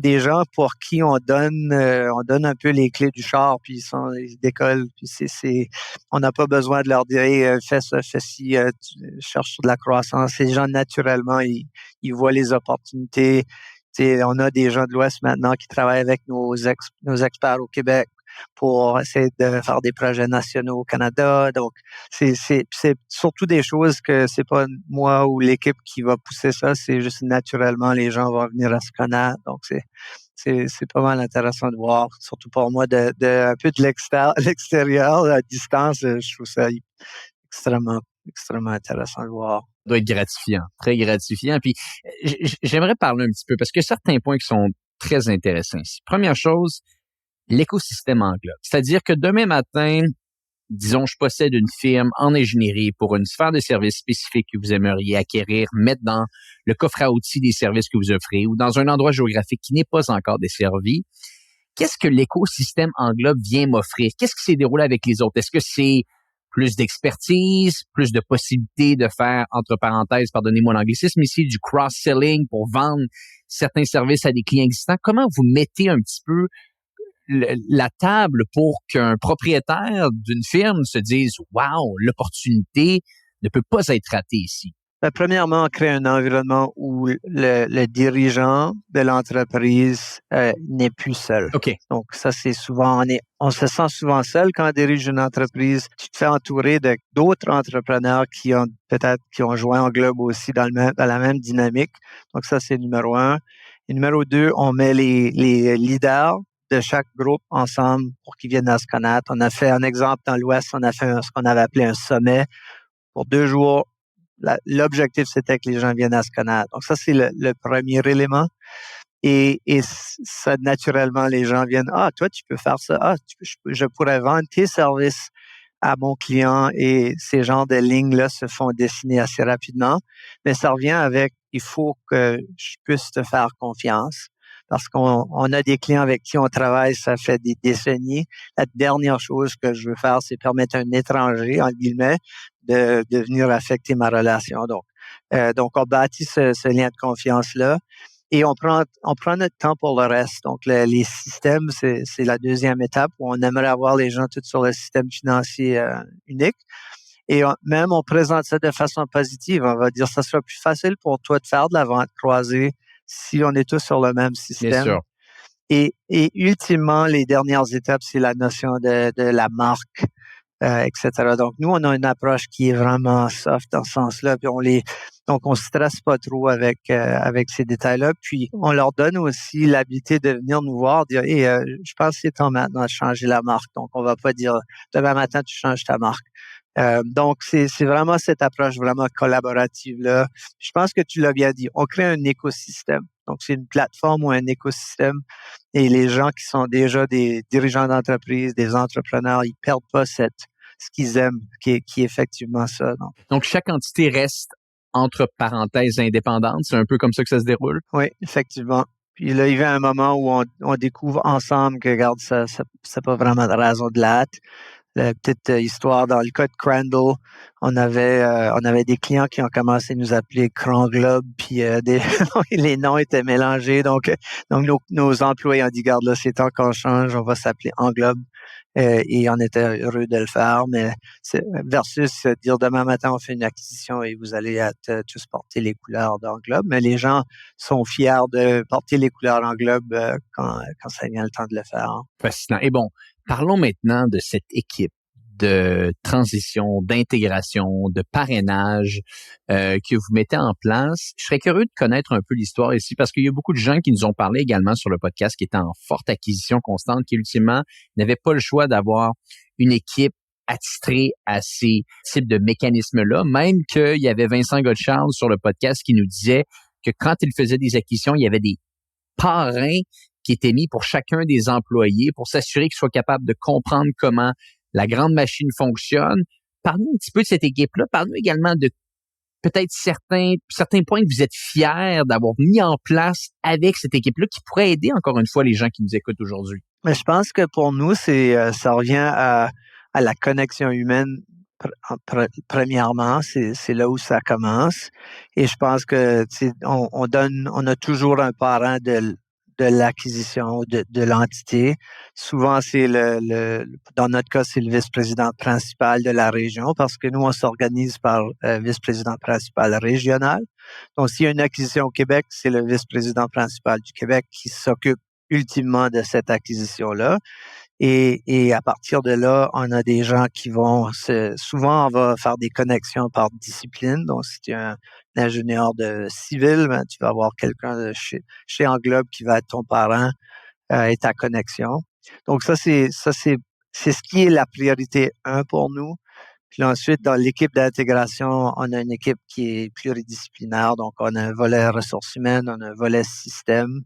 des gens pour qui on donne un peu les clés du char, puis ils décollent. Puis on n'a pas besoin de leur dire, hey, fais ça, fais ci, cherche de la croissance. Ces gens, naturellement, ils voient les opportunités. On a des gens de l'Ouest maintenant qui travaillent avec nos experts au Québec pour essayer de faire des projets nationaux au Canada. Donc, c'est surtout des choses que c'est pas moi ou l'équipe qui va pousser ça, c'est juste naturellement les gens vont venir à se connaître. Donc, c'est pas mal intéressant de voir, surtout pour moi, un peu de l'extérieur, à distance, je trouve ça extrêmement intéressant de voir. Ça doit être gratifiant, très gratifiant. Puis j'aimerais parler un petit peu parce que certains points qui sont très intéressants ici. Première chose, l'écosystème englobe. C'est-à-dire que demain matin, disons, je possède une firme en ingénierie pour une sphère de services spécifique que vous aimeriez acquérir, mettre dans le coffre à outils des services que vous offrez ou dans un endroit géographique qui n'est pas encore desservi. Qu'est-ce que l'écosystème englobe vient m'offrir? Qu'est-ce qui s'est déroulé avec les autres? Est-ce que c'est plus d'expertise, plus de possibilités de faire, entre parenthèses, pardonnez-moi l'anglicisme ici, du cross-selling pour vendre certains services à des clients existants? Comment vous mettez un petit peu la table pour qu'un propriétaire d'une firme se dise « Wow, l'opportunité ne peut pas être ratée ici ». Premièrement, on crée un environnement où le dirigeant de l'entreprise n'est plus seul. OK. Donc, ça, c'est souvent, on se sent souvent seul quand on dirige une entreprise. Tu te fais entourer d'autres entrepreneurs qui ont joint Englobe aussi dans la même dynamique. Donc, ça, c'est numéro 1. Et numéro 2, on met les leaders de chaque groupe ensemble pour qu'ils viennent à se connaître. On a fait un exemple dans l'Ouest, on a fait ce qu'on avait appelé un sommet pour 2 jours. L'objectif, c'était que les gens viennent à se connaître. Donc, ça, c'est le premier élément. Et ça, naturellement, les gens viennent, ah, toi, tu peux faire ça. Ah, je pourrais vendre tes services à mon client et ces genres de lignes-là se font dessiner assez rapidement. Mais ça revient avec, il faut que je puisse te faire confiance parce qu'on a des clients avec qui on travaille, ça fait des décennies. La dernière chose que je veux faire, c'est permettre à un étranger, en guillemets, de venir affecter ma relation. Donc on bâtit ce lien de confiance-là. Et on prend notre temps pour le reste. Donc, les systèmes, c'est la deuxième étape où on aimerait avoir les gens tous sur le système financier unique. Et même, on présente ça de façon positive. On va dire, ça sera plus facile pour toi de faire de la vente croisée si on est tous sur le même système. Bien sûr. Et ultimement, les dernières étapes, c'est la notion de la marque. Etc. Donc, nous, on a une approche qui est vraiment soft dans ce sens-là, puis donc on stresse pas trop avec ces détails-là. Puis, on leur donne aussi l'habilité de venir nous voir, dire, hey, je pense que c'est temps maintenant de changer la marque. Donc, on va pas dire, demain matin, tu changes ta marque. Donc, c'est vraiment cette approche vraiment collaborative-là. Je pense que tu l'as bien dit. On crée un écosystème. Donc, c'est une plateforme ou un écosystème. Et les gens qui sont déjà des dirigeants d'entreprise, des entrepreneurs, ils perdent pas ce qu'ils aiment, qui est effectivement ça. Donc, chaque entité reste entre parenthèses indépendante. C'est un peu comme ça que ça se déroule? Oui, effectivement. Puis là, il y a un moment où on découvre ensemble que, regarde, ça c'est pas vraiment de raison de l'être. La petite histoire, dans le cas de Crandall, on avait des clients qui ont commencé à nous appeler Cranglobe, puis les noms étaient mélangés. Donc nos employés ont dit, garde là, c'est temps qu'on change, on va s'appeler Englobe. Et on était heureux de le faire, mais c'est versus dire demain matin, on fait une acquisition et vous allez tous porter les couleurs d'Englobe. Mais les gens sont fiers de porter les couleurs d'Englobe quand ça vient le temps de le faire. Fascinant. Et bon, parlons maintenant de cette équipe de transition, d'intégration, de parrainage que vous mettez en place. Je serais curieux de connaître un peu l'histoire ici parce qu'il y a beaucoup de gens qui nous ont parlé également sur le podcast qui étaient en forte acquisition constante, qui ultimement n'avaient pas le choix d'avoir une équipe attitrée à ces types de mécanismes-là, même qu'il y avait Vincent Godcharles sur le podcast qui nous disait que quand il faisait des acquisitions, il y avait des parrains qui étaient mis pour chacun des employés pour s'assurer qu'ils soient capables de comprendre comment la grande machine fonctionne. Parle-nous un petit peu de cette équipe-là. Parle-nous également de peut-être certains points que vous êtes fiers d'avoir mis en place avec cette équipe-là qui pourrait aider encore une fois les gens qui nous écoutent aujourd'hui. Mais je pense que pour nous, ça revient à la connexion humaine. Premièrement, c'est là où ça commence. Et je pense que on a toujours un parent de l'acquisition de l'entité. Souvent, c'est dans notre cas, c'est le vice-président principal de la région parce que nous, on s'organise par vice-président principal régional. Donc, s'il y a une acquisition au Québec, c'est le vice-président principal du Québec qui s'occupe ultimement de cette acquisition-là. Et à partir de là, on a des gens qui vont souvent on va faire des connexions par discipline. Donc, si tu es un ingénieur de civil, ben, tu vas avoir quelqu'un de chez Englobe qui va être ton parent et ta connexion. Donc, c'est ce qui est la priorité 1 pour nous. Puis ensuite, dans l'équipe d'intégration, on a une équipe qui est pluridisciplinaire. Donc, on a un volet ressources humaines, on a un volet système,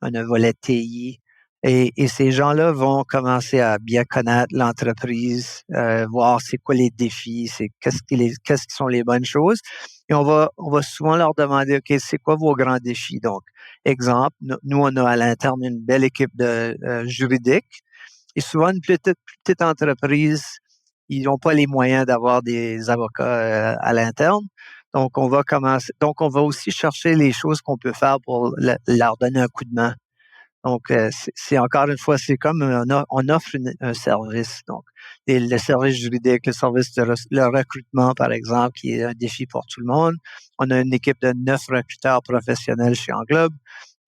on a un volet TI. Et ces gens-là vont commencer à bien connaître l'entreprise, voir c'est quoi les défis, qu'est-ce qui sont les bonnes choses. Et on va souvent leur demander, OK, c'est quoi vos grands défis? Donc, exemple, nous, on a à l'interne une belle équipe de juridique. Et souvent, une petite entreprise, ils n'ont pas les moyens d'avoir des avocats à l'interne. Donc, on va aussi chercher les choses qu'on peut faire pour leur donner un coup de main. Donc, c'est encore une fois, c'est comme on offre un service. Donc, le service juridique, le service le recrutement, par exemple, qui est un défi pour tout le monde. On a une équipe de 9 recruteurs professionnels chez Englobe.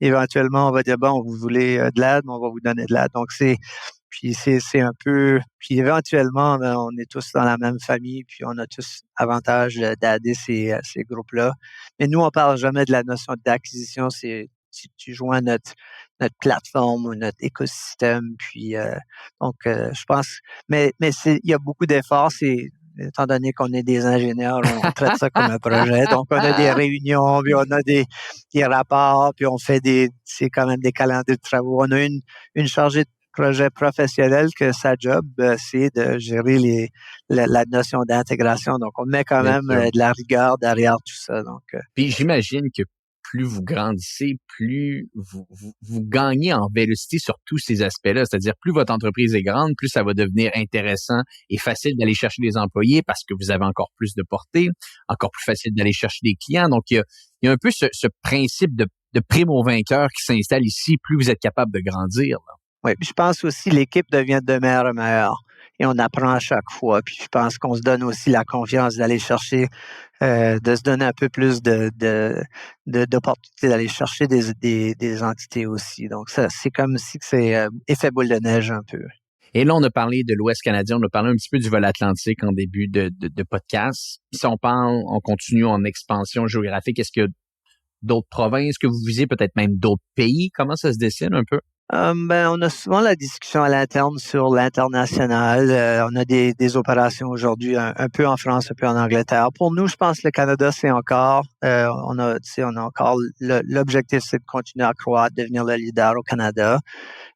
Éventuellement, on va dire, bon, vous voulez de l'aide, on va vous donner de l'aide. Donc, c'est un peu, puis éventuellement, ben, on est tous dans la même famille, puis on a tous avantage d'aider ces groupes-là. Mais nous, on parle jamais de la notion d'acquisition, c'est si tu joins notre plateforme ou notre écosystème, puis je pense, il y a beaucoup d'efforts, étant donné qu'on est des ingénieurs, on traite ça comme un projet. Donc, on a des réunions, puis on a des rapports, puis on fait c'est quand même des calendriers de travaux. On a une chargée de projet professionnel que sa job, c'est de gérer la notion d'intégration. Donc, on met quand Bien même sûr. de la rigueur derrière tout ça. Donc, Puis j'imagine que plus vous grandissez, plus vous gagnez en vélocité sur tous ces aspects-là. C'est-à-dire, plus votre entreprise est grande, plus ça va devenir intéressant et facile d'aller chercher des employés parce que vous avez encore plus de portée, encore plus facile d'aller chercher des clients. Donc, il y a un peu ce principe de prime au vainqueur qui s'installe ici, plus vous êtes capable de grandir, là. oui, je pense aussi l'équipe devient de meilleur en meilleur et on apprend à chaque fois. Puis je pense qu'on se donne aussi la confiance d'aller chercher, de se donner un peu plus d'opportunités d'aller chercher des entités aussi. Donc ça, c'est comme si c'est effet boule de neige un peu. Et là, on a parlé de l'Ouest canadien, on a parlé un petit peu du vol atlantique en début de podcast. Si on parle, on continue en expansion géographique, est-ce qu'il y a d'autres provinces que vous visez, peut-être même d'autres pays? Comment ça se dessine un peu? Ben, on a souvent la discussion à l'interne sur l'international. On a des opérations aujourd'hui un peu en France, un peu en Angleterre. Pour nous, je pense que le Canada, c'est encore, on a encore l'objectif, c'est de continuer à croître, devenir le leader au Canada.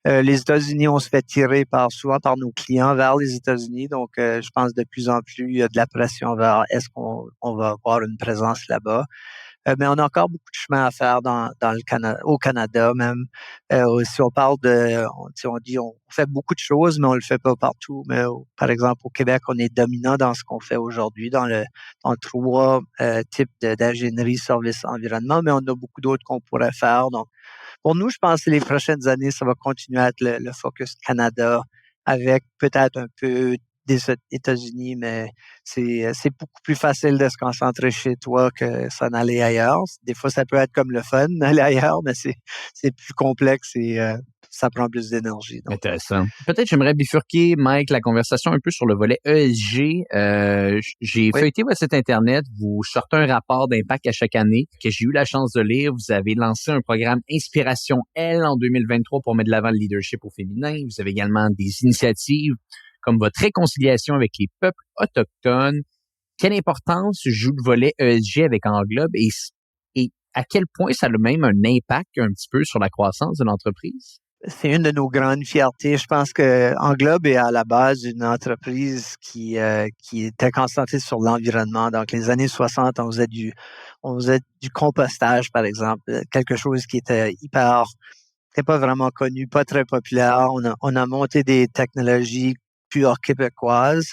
Les États-Unis, on se fait tirer souvent par nos clients vers les États-Unis. Donc, je pense de plus en plus, il y a de la pression vers est-ce qu'on va avoir une présence là-bas. Mais on a encore beaucoup de chemin à faire dans le Canada, au Canada même. Si on parle on dit on fait beaucoup de choses, mais on le fait pas partout. Mais par exemple, au Québec, on est dominant dans ce qu'on fait aujourd'hui, dans le 3 types d'ingénierie, service, environnement, mais on a beaucoup d'autres qu'on pourrait faire. Donc, pour nous, je pense que les prochaines années, ça va continuer à être le focus Canada avec peut-être un peu des États-Unis, mais c'est beaucoup plus facile de se concentrer chez toi que s'en aller ailleurs. Des fois, ça peut être comme le fun d'aller ailleurs, mais c'est plus complexe et ça prend plus d'énergie. Donc, Intéressant. Peut-être j'aimerais bifurquer, Mike, la conversation un peu sur le volet ESG. J'ai oui. feuilleté votre site Internet. Vous sortez un rapport d'impact à chaque année que j'ai eu la chance de lire. Vous avez lancé un programme Inspiration L en 2023 pour mettre de l'avant le leadership au féminin. Vous avez également des initiatives comme votre réconciliation avec les peuples autochtones. Quelle importance joue le volet ESG avec Englobe et à quel point ça a même un impact un petit peu sur la croissance de l'entreprise? C'est une de nos grandes fiertés. Je pense que Englobe est à la base d'une entreprise qui était concentrée sur l'environnement. Donc, les années 60, on faisait du compostage, par exemple, quelque chose qui était c'était pas vraiment connu, pas très populaire. On a monté des technologies pure québécoises.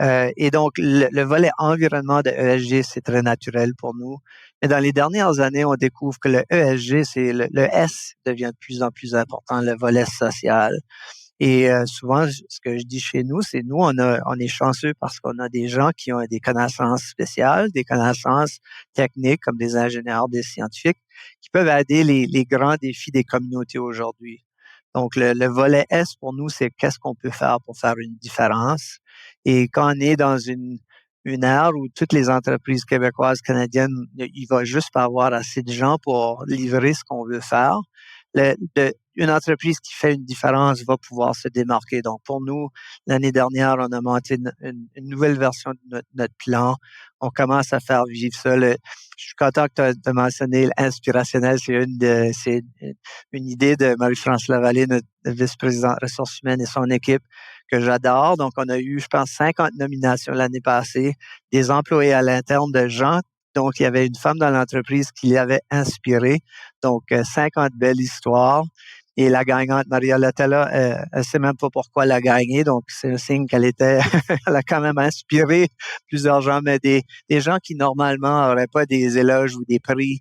Et donc, le volet environnement de ESG, c'est très naturel pour nous. Mais dans les dernières années, on découvre que le ESG, le S devient de plus en plus important, le volet social. Et souvent, ce que je dis chez nous, c'est nous, on est chanceux parce qu'on a des gens qui ont des connaissances spéciales, des connaissances techniques comme des ingénieurs, des scientifiques, qui peuvent aider les grands défis des communautés aujourd'hui. Donc, le volet S pour nous, c'est qu'est-ce qu'on peut faire pour faire une différence. Et quand on est dans une ère où toutes les entreprises québécoises, canadiennes, il va juste pas avoir assez de gens pour livrer ce qu'on veut faire. Une entreprise qui fait une différence va pouvoir se démarquer. Donc, pour nous, l'année dernière, on a monté une nouvelle version de notre plan. On commence à faire vivre ça. Je suis content que tu as mentionné l'inspirationnel. C'est une idée de Marie-France Lavallée, notre vice-présidente ressources humaines et son équipe que j'adore. Donc, on a eu, je pense, 50 nominations l'année passée, des employés à l'interne de gens. Donc, il y avait une femme dans l'entreprise qui l'avait inspiré. Donc, 50 belles histoires. Et la gagnante, Maria Latella, elle sait même pas pourquoi elle a gagné. Donc, c'est un signe qu'elle était, elle a quand même inspiré plusieurs gens, mais des gens qui normalement n'auraient pas des éloges ou des prix.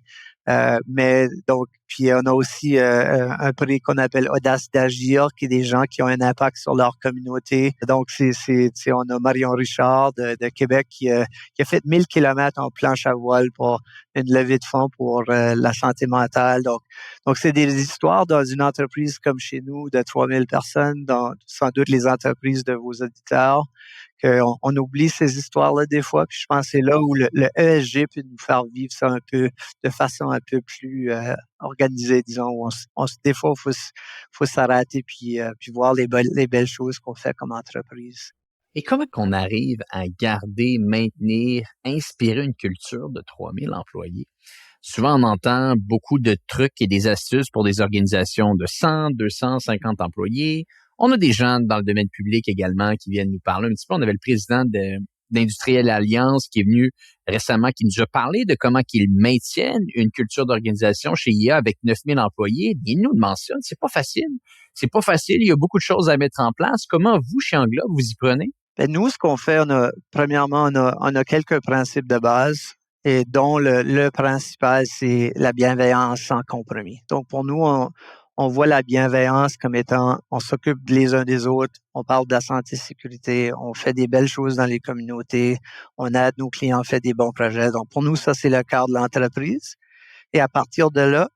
Mais donc, puis on a aussi un prix qu'on appelle Audace d'agir, qui est des gens qui ont un impact sur leur communauté. Donc, on a Marion Richard de Québec qui a fait 1000 kilomètres en planche à voile pour une levée de fonds pour la santé mentale. Donc, c'est des histoires dans une entreprise comme chez nous de 3000 personnes, dans sans doute les entreprises de vos auditeurs, qu'on oublie ces histoires-là des fois. Puis je pense que c'est là où le ESG peut nous faire vivre ça un peu de façon un peu plus organisée, disons. Des fois, faut s'arrêter puis voir les belles choses qu'on fait comme entreprise. Et comment qu'on arrive à garder, maintenir, inspirer une culture de 3000 employés? Souvent, on entend beaucoup de trucs et des astuces pour des organisations de 100, 250 employés. On a des gens dans le domaine public également qui viennent nous parler un petit peu. On avait le président d'Industriel Alliance qui est venu récemment, qui nous a parlé de comment qu'ils maintiennent une culture d'organisation chez IA avec 9000 employés. Il nous le mentionne, c'est pas facile. C'est pas facile, il y a beaucoup de choses à mettre en place. Comment vous, chez Englobe, vous y prenez? Ben nous, ce qu'on fait, premièrement, on a quelques principes de base, et dont le principal, c'est la bienveillance sans compromis. Donc, pour nous, on voit la bienveillance comme étant, on s'occupe les uns des autres, on parle de la santé et sécurité, on fait des belles choses dans les communautés, on aide nos clients, on fait des bons projets. Donc, pour nous, ça, c'est le cœur de l'entreprise. Et à partir de là,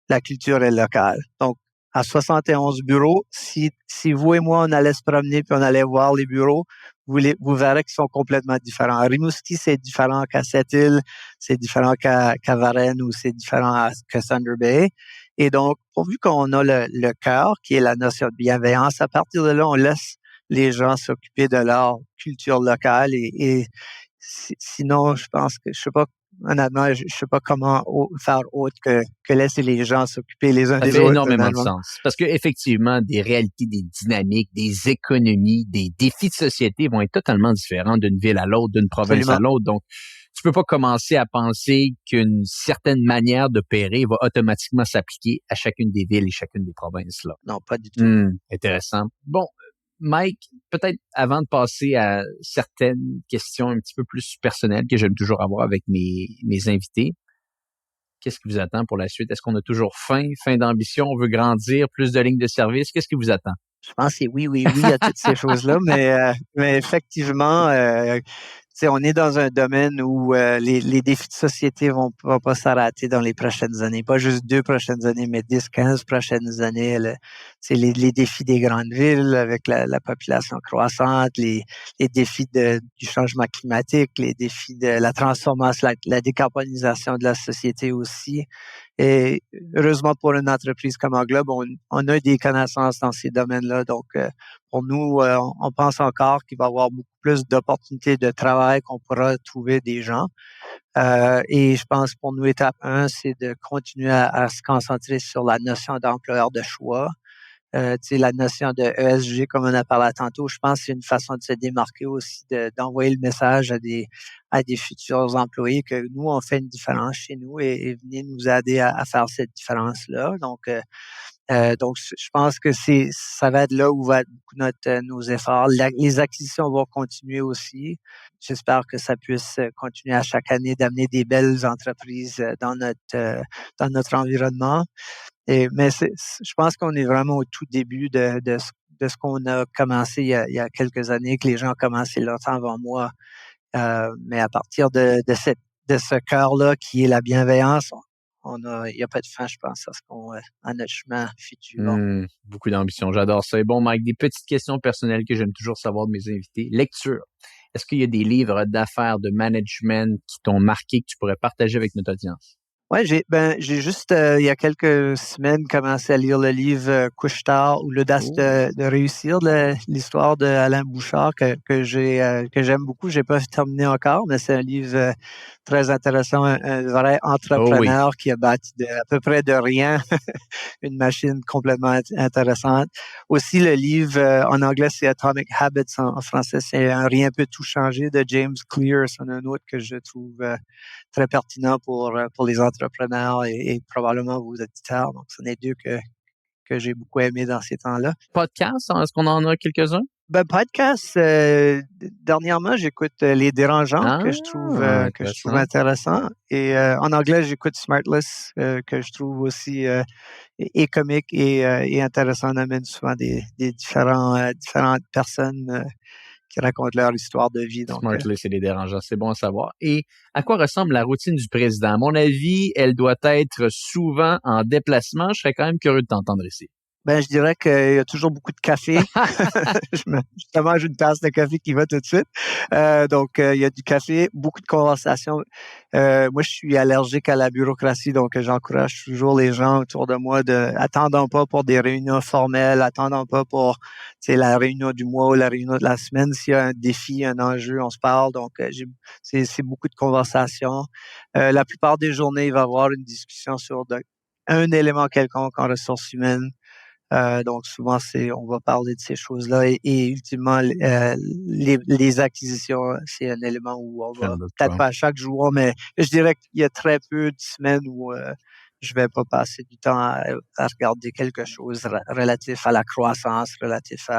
la culture est locale. Donc, à 71 bureaux, si vous et moi, on allait se promener puis on allait voir les bureaux, vous verrez qu'ils sont complètement différents. À Rimouski, c'est différent qu'à Sept-Îles, c'est différent qu'à Varennes ou c'est différent qu'à Thunder Bay. Et donc, pourvu qu'on a le cœur, qui est la notion de bienveillance, à partir de là, on laisse les gens s'occuper de leur culture locale et sinon, je pense que, je sais pas, honnêtement, je sais pas comment faire autre que laisser les gens s'occuper les uns Ça des fait autres, énormément de honnêtement. sens. Parce que effectivement, des réalités, des dynamiques, des économies, des défis de société vont être totalement différents d'une ville à l'autre, d'une province à Absolument. l'autre. Donc, tu peux pas commencer à penser qu'une certaine manière d'opérer va automatiquement s'appliquer à chacune des villes et chacune des provinces là. Non, pas du tout. Intéressant. Bon, Mike, peut-être avant de passer à certaines questions un petit peu plus personnelles que j'aime toujours avoir avec mes invités, qu'est-ce qui vous attend pour la suite? Est-ce qu'on a toujours faim d'ambition, on veut grandir, plus de lignes de service? Qu'est-ce qui vous attend? Je pense que c'est oui, oui, oui à toutes ces choses-là, mais effectivement, tu sais, on est dans un domaine où les défis de société vont pas s'arrêter dans les prochaines années, pas juste 2 prochaines années, mais 10, 15 prochaines années. C'est les défis des grandes villes avec la population croissante, les défis du changement climatique, les défis de la transformation, la décarbonisation de la société aussi. Et heureusement pour une entreprise comme Englobe, on a des connaissances dans ces domaines-là. Donc, pour nous, on pense encore qu'il va y avoir beaucoup plus d'opportunités de travail, qu'on pourra trouver des gens. Et je pense pour nous, étape 1, c'est de continuer à se concentrer sur la notion d'employeur de choix. Tu sais, la notion de ESG, comme on a parlé tantôt, je pense que c'est une façon de se démarquer aussi, d'envoyer le message à des futurs employés que nous, on fait une différence chez nous et venez nous aider à faire cette différence-là. Donc, je pense que ça va être là où va être beaucoup nos efforts. Les acquisitions vont continuer aussi. J'espère que ça puisse continuer à chaque année d'amener des belles entreprises dans notre environnement. Mais je pense qu'on est vraiment au tout début de ce qu'on a commencé il y a quelques années, que les gens ont commencé longtemps avant moi. Mais à partir de ce cœur-là qui est la bienveillance, il n'y a pas de fin, je pense, à notre chemin futur. Beaucoup d'ambition, j'adore ça. Et bon, Mike, des petites questions personnelles que j'aime toujours savoir de mes invités. Lecture. Est-ce qu'il y a des livres d'affaires, de management qui t'ont marqué, que tu pourrais partager avec notre audience? Ouais, j'ai juste il y a quelques semaines commencé à lire le livre Couche-tard ou l'audace de réussir, l'histoire de Alain Bouchard que j'aime beaucoup. J'ai pas terminé encore, mais c'est un livre très intéressant, un vrai entrepreneur qui a bâti à peu près de rien une machine complètement intéressante. Aussi le livre en anglais c'est Atomic Habits, en français c'est Un rien peut tout changer de James Clear, c'est un autre que je trouve très pertinent pour les entrepreneurs et probablement vos auditeurs. Donc, ce sont les deux que j'ai beaucoup aimé dans ces temps-là. Podcast, est-ce qu'on en a quelques-uns? Podcast, dernièrement, j'écoute Les Dérangeants que je trouve intéressant. Et en anglais, j'écoute Smartless que je trouve aussi et comique et intéressant. On amène souvent des différentes personnes qui racontent leur histoire de vie. Donc, Smartless et Les Dérangeants, c'est bon à savoir. Et à quoi ressemble la routine du président? À mon avis, elle doit être souvent en déplacement. Je serais quand même curieux de t'entendre ici. Je dirais qu'il y a toujours beaucoup de café. Je mange une tasse de café qui va tout de suite. Donc, il y a du café, beaucoup de conversations. Moi, je suis allergique à la bureaucratie, donc j'encourage toujours les gens autour de moi attendons pas pour des réunions formelles, attendons pas pour la réunion du mois ou la réunion de la semaine. S'il y a un défi, un enjeu, on se parle. Donc, c'est beaucoup de conversations. La plupart des journées, il va y avoir une discussion sur un élément quelconque en ressources humaines. Donc souvent on va parler de ces choses-là et ultimement les acquisitions, c'est un élément où on va peut-être pas chaque jour, mais je dirais qu'il y a très peu de semaines où je vais pas passer du temps à regarder quelque chose relatif à la croissance, relatif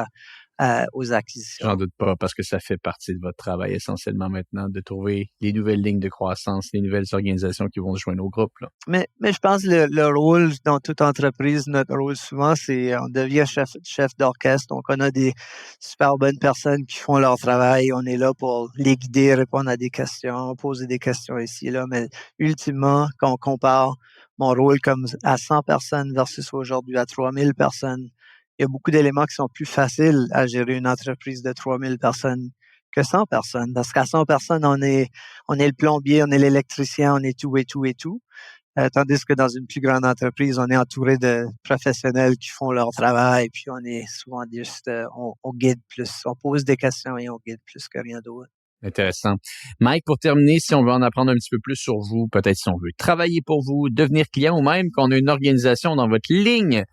aux acquisitions. J'en doute pas, parce que ça fait partie de votre travail essentiellement maintenant, de trouver les nouvelles lignes de croissance, les nouvelles organisations qui vont se joindre au groupe. Là. Mais je pense que le rôle dans toute entreprise, notre rôle souvent, c'est on devient chef d'orchestre. Donc, on a des super bonnes personnes qui font leur travail. On est là pour les guider, répondre à des questions, poser des questions ici et là. Mais ultimement, quand on compare mon rôle comme à 100 personnes versus aujourd'hui à 3000 personnes, il y a beaucoup d'éléments qui sont plus faciles à gérer une entreprise de 3000 personnes que 100 personnes. Parce qu'à 100 personnes, on est le plombier, on est l'électricien, on est tout et tout et tout. Tandis que dans une plus grande entreprise, on est entouré de professionnels qui font leur travail, puis on est souvent juste, on guide plus, on pose des questions et on guide plus que rien d'autre. Intéressant. Mike, pour terminer, si on veut en apprendre un petit peu plus sur vous, peut-être si on veut travailler pour vous, devenir client ou même qu'on a une organisation dans votre ligne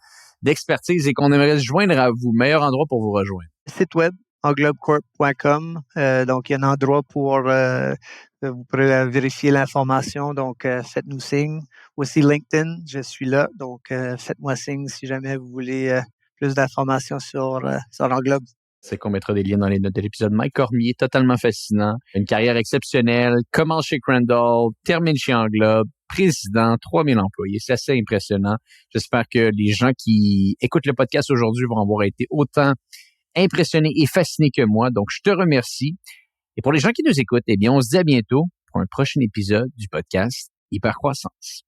d'expertise et qu'on aimerait se joindre à vous, meilleur endroit pour vous rejoindre? Site web, englobecorp.com. Donc, il y a un endroit pour vous pourrez vérifier l'information. Donc, faites-nous signe. Aussi LinkedIn, je suis là. Donc, faites-moi signe si jamais vous voulez plus d'informations sur Englobe. C'est qu'on mettra des liens dans les notes de l'épisode. Mike Cormier, totalement fascinant. Une carrière exceptionnelle. Commence chez Crandall, termine chez Englobe, président, 3000 employés. C'est assez impressionnant. J'espère que les gens qui écoutent le podcast aujourd'hui vont avoir été autant impressionnés et fascinés que moi. Donc, je te remercie. Et pour les gens qui nous écoutent, eh bien, on se dit à bientôt pour un prochain épisode du podcast Hypercroissance.